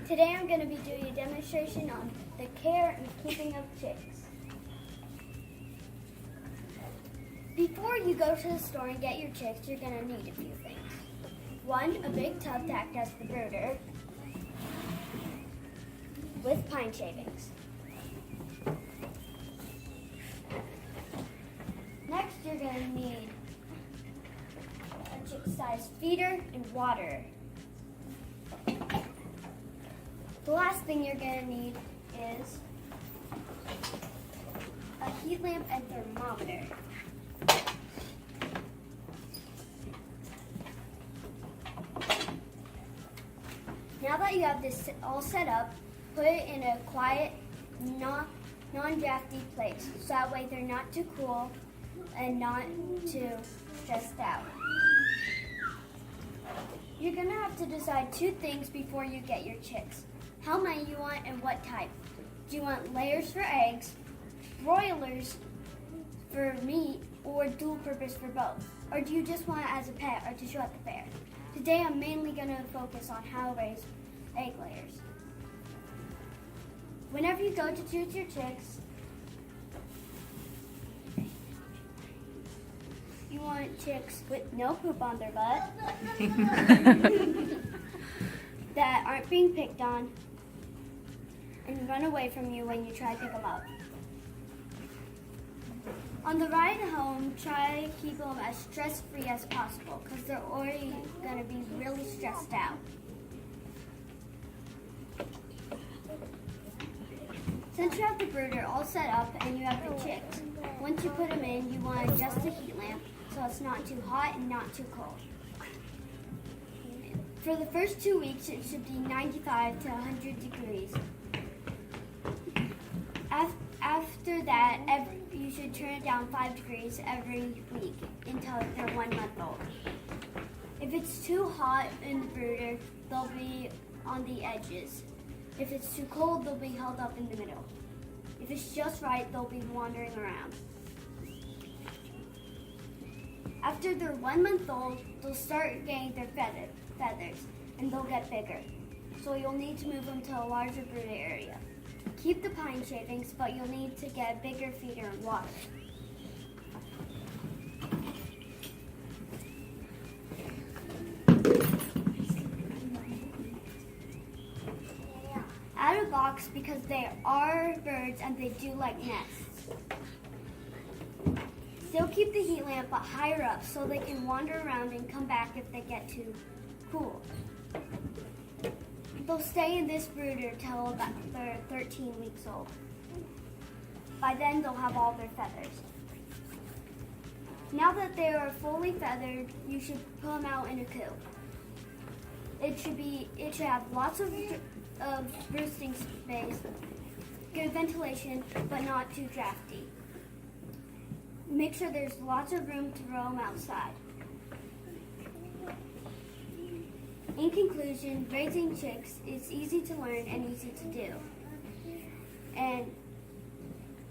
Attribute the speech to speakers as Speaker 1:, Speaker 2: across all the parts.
Speaker 1: Today I'm going to be doing a demonstration on the care and keeping of chicks. Before you go to the store and get your chicks, you're going to need a few things. One, a big tub to act as the brooder with pine shavings. Next, you're going to need a chick-sized feeder and water. The last thing you're going to need is a heat lamp and thermometer. Now that you have this all set up, put it in a quiet, non-drafty place, so that way they're not too cool and not too stressed out. You're going to have to decide two things before you get your chicks. How many you want and what type. Do you want layers for eggs, broilers for meat, or dual purpose for both? Or do you just want it as a pet or to show at the fair? Today I'm mainly going to focus on how to raise egg layers. Whenever you go to choose your chicks, you want chicks with no poop on their butt, that aren't being picked on, and run away from you when you try to pick them up. On the ride home, try to keep them as stress-free as possible because they're already going to be really stressed out. Since you have the brooder all set up and you have the chicks, once you put them in, you want to adjust the heat lamp so it's not too hot and not too cold. For the first 2 weeks, it should be 95 to 100 degrees. After that, you should turn it down 5 degrees every week until they're 1 month old. If it's too hot in the brooder, they'll be on the edges. If it's too cold, they'll be held up in the middle. If it's just right, they'll be wandering around. After they're 1 month old, they'll start getting their feathers, and they'll get bigger. So you'll need to move them to a larger brooder area. Keep the pine shavings, but you'll need to get a bigger feeder and water. Add a box because they are birds and they do like nests. Still keep the heat lamp but higher up so they can wander around and come back if they get too cool. They'll stay in this brooder till about they're 13 weeks old. By then they'll have all their feathers. Now that they are fully feathered, you should put them out in a coop. It should have lots of roosting space, good ventilation, but not too drafty. Make sure there's lots of room to roam outside. In conclusion, raising chicks is easy to learn and easy to do. And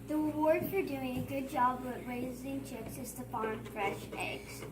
Speaker 1: the reward for doing a good job with raising chicks is to farm fresh eggs.